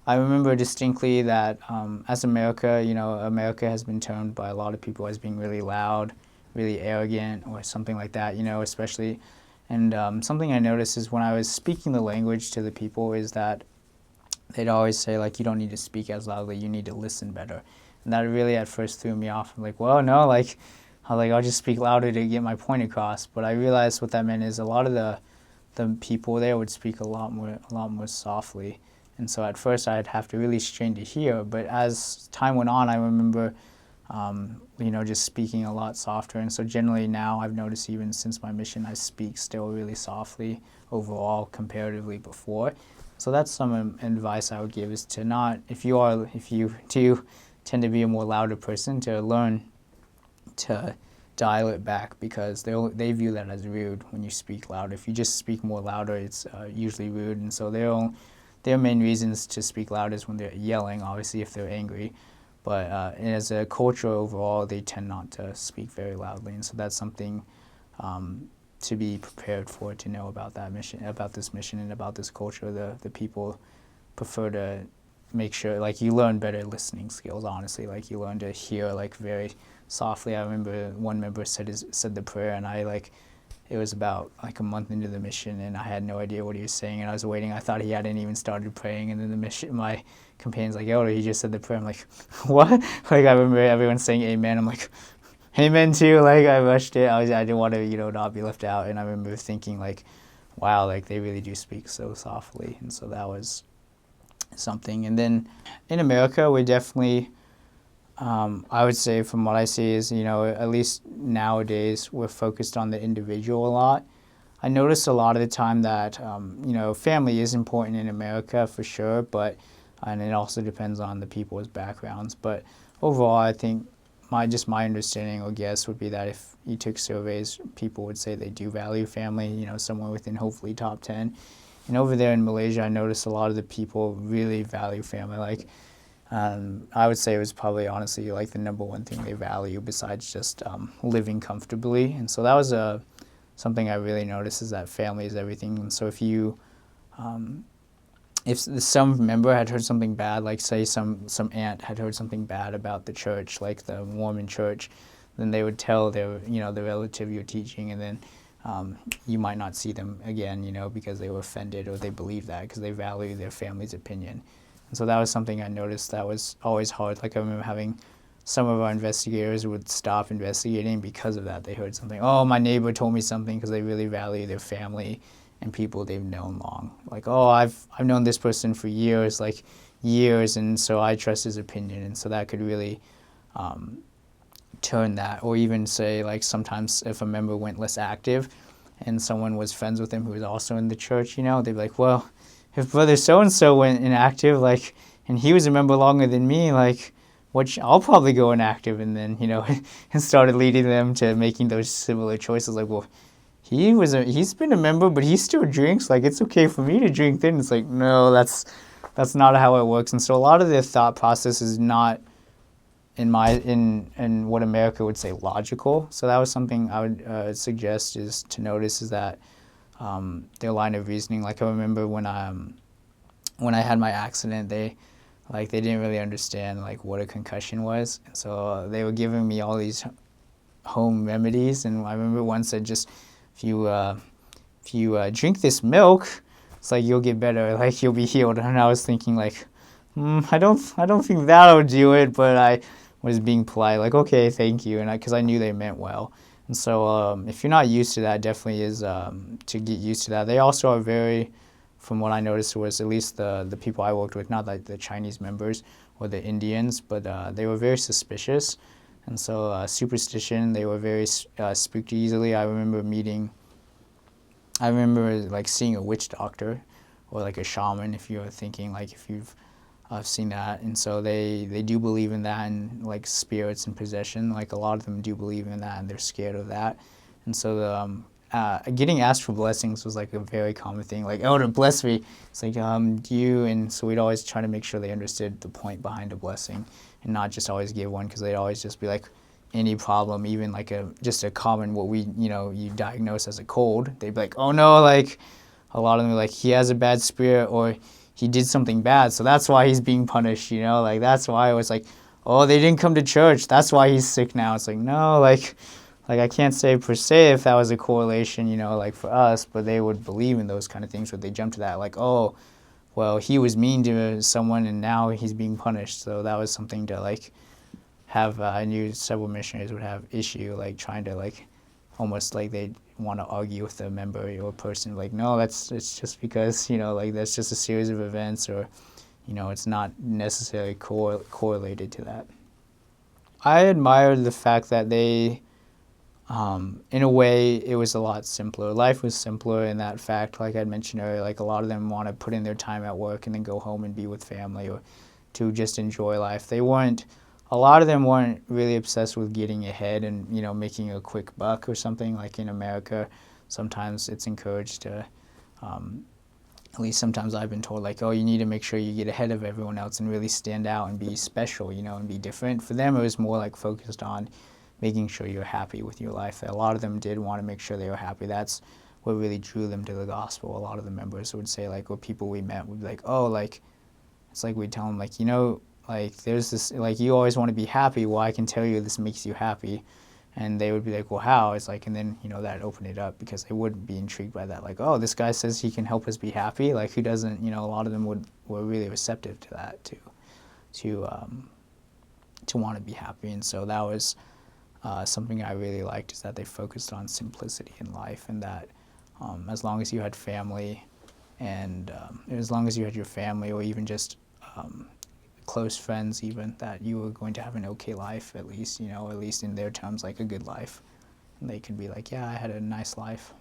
I remember distinctly that as America, America has been termed by a lot of people as being really loud, really arrogant, or something like that, especially. And something I noticed is when I was speaking the language to the people is that they'd always say, like, you don't need to speak as loudly, you need to listen better. And that really at first threw me off. I'm like, well, no, I'll just speak louder to get my point across. But I realized what that meant is a lot of the people there would speak a lot more softly. And so at first I'd have to really strain to hear, but as time went on, I remember, just speaking a lot softer. And so generally now I've noticed even since my mission, I speak still really softly overall comparatively before. So that's some advice I would give is to not, if you do tend to be a more louder person, to learn to dial it back because they view that as rude when you speak loud. If you just speak more louder, it's usually rude. And so their main reasons to speak loud is when they're yelling, obviously if they're angry. But as a culture overall, they tend not to speak very loudly. And so that's something to be prepared for, to know about that mission, about this mission, and about this culture. The people prefer to make sure, like, you learn better listening skills, honestly. Like, you learn to hear, like, very softly. I remember one member said the prayer, and it was about like a month into the mission, and I had no idea what he was saying, and I was waiting. I thought he hadn't even started praying, and then my companion's like, "Elder, he just said the prayer." I'm like, "What?" Like, I remember everyone saying "Amen." I'm like, "Amen" too. Like, I rushed it. I didn't want to, not be left out, and I remember thinking like, "Wow, like they really do speak so softly," and so that was something. And then in America, we definitely, I would say from what I see is, at least nowadays, we're focused on the individual a lot. I notice a lot of the time that, family is important in America for sure, and it also depends on the people's backgrounds. But overall, I think my understanding or guess would be that if you took surveys, people would say they do value family, somewhere within hopefully top 10. And over there in Malaysia, I noticed a lot of the people really value family. Like, I would say it was probably honestly like the number one thing they value besides just living comfortably. And so that was something I really noticed, is that family is everything. And so if some member had heard something bad, like say some aunt had heard something bad about the church, like the Mormon church, then they would tell the relative you're teaching, and then you might not see them again, because they were offended or they believe that because they value their family's opinion. And so that was something I noticed that was always hard. Like, I remember having some of our investigators would stop investigating because of that. They heard something, oh, my neighbor told me something, because they really value their family and people they've known long. Like, oh, I've known this person for years, and so I trust his opinion. And so that could really turn that. Or even say, like, sometimes if a member went less active and someone was friends with him who was also in the church, they'd be like, well, if brother so-and-so went inactive, like, and he was a member longer than me, like, I'll probably go inactive. And then, and started leading them to making those similar choices. Like, well, he's been a member, but he still drinks. Like, it's okay for me to drink then. It's like, no, that's not how it works. And so a lot of their thought process is not in what America would say logical. So that was something I would suggest is to notice, is that their line of reasoning. Like, I remember when I had my accident, they didn't really understand like what a concussion was, and so they were giving me all these home remedies. And I remember one said, just if you drink this milk, it's like you'll get better, like you'll be healed. And I was thinking like, I don't think that'll do it, but I was being polite, like, okay, thank you, and because I knew they meant well. And so if you're not used to that, definitely is to get used to that. They also are very, from what I noticed, was at least the people I worked with, not like the Chinese members or the Indians, but they were very suspicious. And so superstition, they were very spooked easily. I remember like seeing a witch doctor or like a shaman, if you're thinking, like, if you've seen that. And so they do believe in that, and like spirits and possession, like a lot of them do believe in that, and they're scared of that. And so getting asked for blessings was like a very common thing, like, elder, bless me. It's like, do you? And so we'd always try to make sure they understood the point behind a blessing, and not just always give one, because they'd always just be like, any problem, even like just a common, what we, you diagnose as a cold, they'd be like, oh no, like, a lot of them are like, he has a bad spirit, or he did something bad, so that's why he's being punished, you know, like that's why it was like, oh, they didn't come to church, that's why he's sick now. It's like, no, like I can't say per se if that was a correlation, you know, like for us, but they would believe in those kind of things where they jump to that, like, oh, well, he was mean to someone and now he's being punished. So that was something to like have. I knew several missionaries would have issue like trying to like almost like they want to argue with the member or person, like, no, it's just because, you know, like that's just a series of events, or, you know, it's not necessarily correlated to that. I admired the fact that they, in a way, it was a lot simpler. Life was simpler in that fact, like I mentioned earlier, like a lot of them want to put in their time at work and then go home and be with family, or to just enjoy life. A lot of them weren't really obsessed with getting ahead and, you know, making a quick buck or something. Like in America, sometimes it's encouraged to, at least sometimes I've been told, like, oh, you need to make sure you get ahead of everyone else and really stand out and be special, you know, and be different. For them, it was more like focused on making sure you're happy with your life. A lot of them did want to make sure they were happy. That's what really drew them to the gospel. A lot of the members would say, like, or people we met would be like, oh, like, it's like we'd tell them, like, you know, like, there's this, like, you always want to be happy. Well, I can tell you this makes you happy. And they would be like, well, how? It's like, and then, you know, that opened it up because they would be intrigued by that. Like, oh, this guy says he can help us be happy. Like, who doesn't, you know, a lot of them were really receptive to that, to want to be happy. And so that was something I really liked, is that they focused on simplicity in life, and that as long as you had family, and as long as you had your family, or even just close friends, even, that you were going to have an okay life, at least, you know, at least in their terms, like a good life. And they could be like, yeah, I had a nice life.